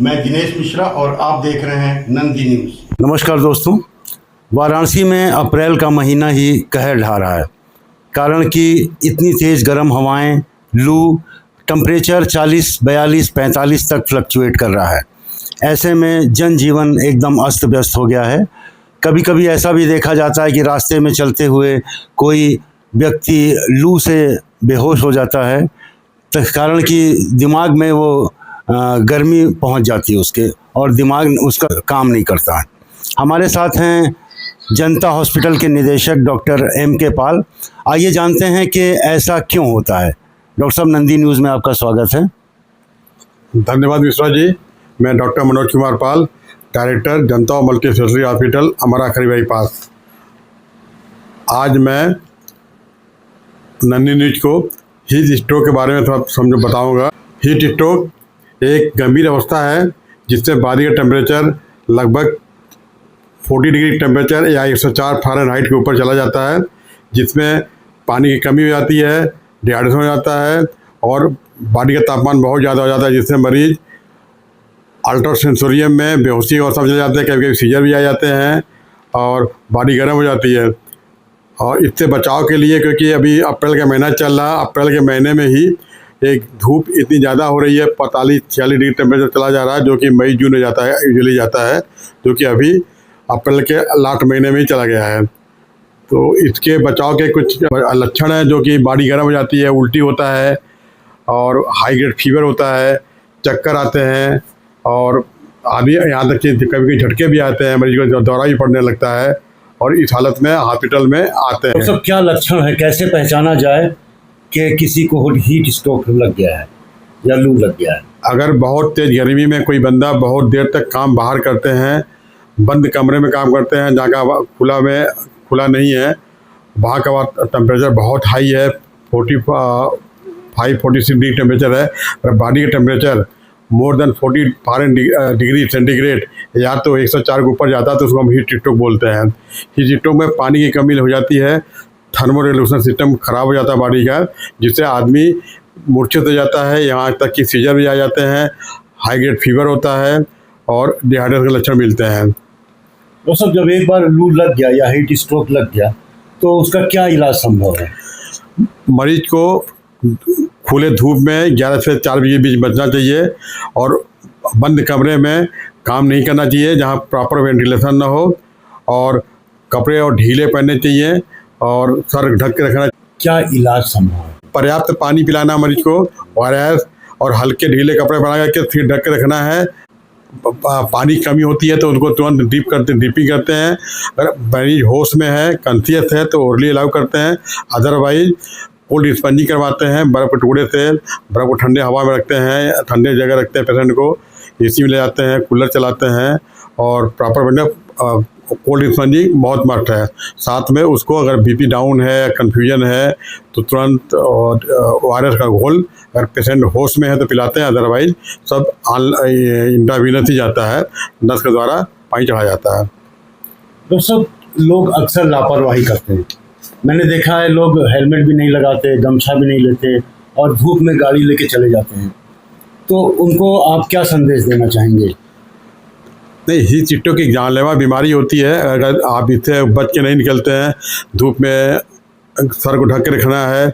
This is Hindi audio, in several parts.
मैं दिनेश मिश्रा और आप देख रहे हैं नंदी न्यूज़। नमस्कार दोस्तों, वाराणसी में अप्रैल का महीना ही कहर ढा रहा है। कारण कि इतनी तेज़ गर्म हवाएं, लू, टेम्परेचर 40, 42, 45 तक फ्लक्चुएट कर रहा है। ऐसे में जनजीवन एकदम अस्त व्यस्त हो गया है। कभी कभी ऐसा भी देखा जाता है कि रास्ते में चलते हुए कोई व्यक्ति लू से बेहोश हो जाता है, तो कारण कि दिमाग में वो गर्मी पहुंच जाती है उसके, और दिमाग उसका काम नहीं करता है। हमारे साथ हैं जनता हॉस्पिटल के निदेशक डॉक्टर M.K. पाल। आइए जानते हैं कि ऐसा क्यों होता है। डॉक्टर साहब, नंदी न्यूज़ में आपका स्वागत है। धन्यवाद मिश्रा जी। मैं डॉक्टर मनोज कुमार पाल, डायरेक्टर जनता मल्टी स्पेशलिटी हॉस्पिटल अमरा खरी बाईपास। आज मैं नंदी न्यूज को हीट स्ट्रोक के बारे में थोड़ा बताऊंगा। हीट स्ट्रोक एक गंभीर अवस्था है जिससे बॉडी का टेम्परेचर लगभग 40 डिग्री टेम्परेचर या 104 फ़ारेनहाइट के ऊपर चला जाता है, जिसमें पानी की कमी हो जाती है, डिहाइड्रेशन हो जाता है और बॉडी का तापमान बहुत ज़्यादा हो जाता है, जिससे मरीज़ अल्ट्रासेंसोरियम में बेहोशी की अवस्था में चले जाते हैं। कभी कभी सीजर भी आ जाते हैं और बॉडी गर्म हो जाती है। और इससे बचाव के लिए, क्योंकि अभी अप्रैल का महीना चल रहा है, अप्रैल के महीने में ही एक धूप इतनी ज़्यादा हो रही है, 45-46 डिग्री टेम्परेचर चला जा रहा है, जो कि मई जून में जाता है, यूजुअली जाता है, जो कि अभी अप्रैल के लास्ट महीने में ही चला गया है। तो इसके बचाव के कुछ लक्षण हैं, जो कि बॉडी गर्म हो जाती है, उल्टी होता है और हाई ग्रेड फीवर होता है, चक्कर आते हैं और आदमी यहाँ तक कि कभी कभी झटके भी आते हैं, मरीज को दौरा भी पड़ने लगता है और इस हालत में हॉस्पिटल में आते हैं। तो सब क्या लक्षण है, कैसे पहचाना जाए कि किसी को हीट स्ट्रोक लग गया है या लू लग गया है? अगर बहुत तेज़ गर्मी में कोई बंदा बहुत देर तक काम बाहर करते हैं, बंद कमरे में काम करते हैं जहाँ का खुला नहीं है, वहाँ का टेम्परेचर बहुत हाई है, 45-46 डिग्री टेम्परेचर है, और बॉडी का temperature more than 40 degree centigrade या तो 104 के ऊपर जाता है, तो उसको हम हीट स्ट्रोक बोलते हैं। हीट स्ट्रोक में पानी की कमी हो जाती है, थर्मो रेगुलेशन सिस्टम खराब हो जाता है बॉडी का, जिससे आदमी मूर्छित हो जाता है, यहाँ तक कि सीजर भी आ जाते हैं, हाई ग्रेड फीवर होता है और डिहाइड्रेशन के लक्षण मिलते हैं। तो सब जब एक बार लू लग गया या हीट स्ट्रोक लग गया तो उसका क्या इलाज संभव है? मरीज को खुले धूप में 11 से 4 बजे बीच बचना चाहिए और बंद कमरे में काम नहीं करना चाहिए जहाँ प्रॉपर वेंटिलेशन ना हो, और कपड़े और ढीले पहनने चाहिए और सर ढक के रखना। क्या इलाज संभव है? पर्याप्त पानी पिलाना मरीज को, ORS, और हल्के ढीले कपड़े बना करके सिर ढक के रखना है। पानी की कमी होती है तो उनको तुरंत ड्रिपिंग करते हैं। अगर मरीज होश में है, कॉन्शियस है, तो ओरली अलाउ करते हैं। अदरवाइज कोल्ड स्पंजिंग करवाते हैं, बर्फ़ के टुकड़े से बर्फ़ को ठंडे हवा में रखते हैं, ठंडे जगह रखते हैं पेशेंट को, AC में ले जाते हैं, कूलर चलाते हैं और प्रॉपर कोल्ड स्पंजिंग बहुत मस्ट है। साथ में उसको अगर BP डाउन है, कन्फ्यूजन है, तो तुरंत ORS का घोल अगर पेशेंट होश में है तो पिलाते हैं, अदरवाइज सब इंट्रावीनस ही जाता है, नस के द्वारा पानी चढ़ा जाता है। तो सब लोग अक्सर लापरवाही करते हैं। मैंने देखा है लोग हेलमेट भी नहीं लगाते, गमछा भी नहीं लेते और धूप में गाड़ी लेके चले जाते हैं। तो उनको आप क्या संदेश देना चाहेंगे? नहीं, हीट स्ट्रोक की जानलेवा बीमारी होती है। अगर आप इससे बच के नहीं निकलते हैं, धूप में सर को ढक के रखना है,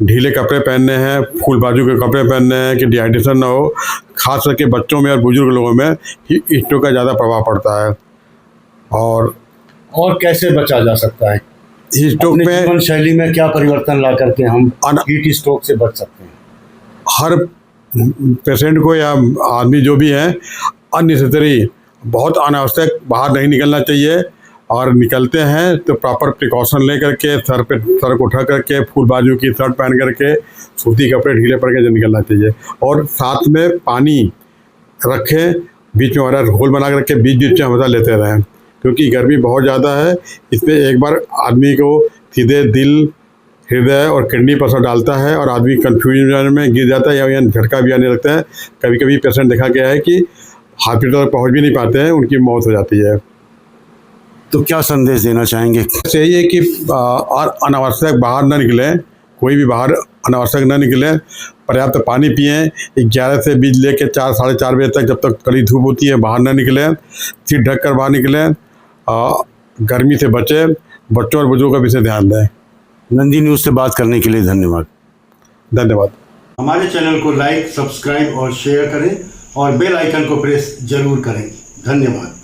ढीले कपड़े पहनने हैं, फुल बाजू के कपड़े पहनने हैं कि डिहाइड्रेशन ना हो। खास करके बच्चों में और बुजुर्ग लोगों में हीट स्ट्रोक का ज़्यादा प्रभाव पड़ता है। और कैसे बचा जा सकता है? हीट स्ट्रोक में जीवन शैली में क्या परिवर्तन ला करके हम हीट स्ट्रोक से बच सकते हैं? हर पेशेंट को या आदमी जो भी है, अननेसेसरी बहुत अनावश्यक बाहर नहीं निकलना चाहिए, और निकलते हैं तो प्रॉपर प्रिकॉशन ले करके सर को ढक करके, फुल बाजू की शर्ट पहन करके, सूती कपड़े ढीले पड़ के निकलना चाहिए। और साथ में पानी रखें, बीच में ORS घोल बना करके बीच में हमेशा लेते रहें, क्योंकि गर्मी बहुत ज़्यादा है। इसमें एक बार आदमी को सीधे दिल, हृदय और किडनी पर असर डालता है और आदमी कन्फ्यूजन में गिर जाता है या झटका भी आने लगता है। कभी कभी पेशेंट देखा गया है कि हॉस्पिटल तक पहुँच भी नहीं पाते हैं, उनकी मौत हो जाती है। तो क्या संदेश देना चाहेंगे? यही है कि अनावश्यक बाहर न निकलें, कोई भी बाहर अनावश्यक न निकलें, पर्याप्त पानी पिएं, 11 से 20 लेकर 4 साढ़े 4 बजे तक जब तक कड़ी धूप होती है बाहर न निकलें, सिर ढक कर बाहर निकलें, गर्मी से बचें, बच्चों और बुजुर्गों का विशेष ध्यान दें। नंदी न्यूज़ से बात करने के लिए धन्यवाद। धन्यवाद। हमारे चैनल को लाइक, सब्सक्राइब और शेयर करें और बेल आइकन को प्रेस जरूर करें। धन्यवाद।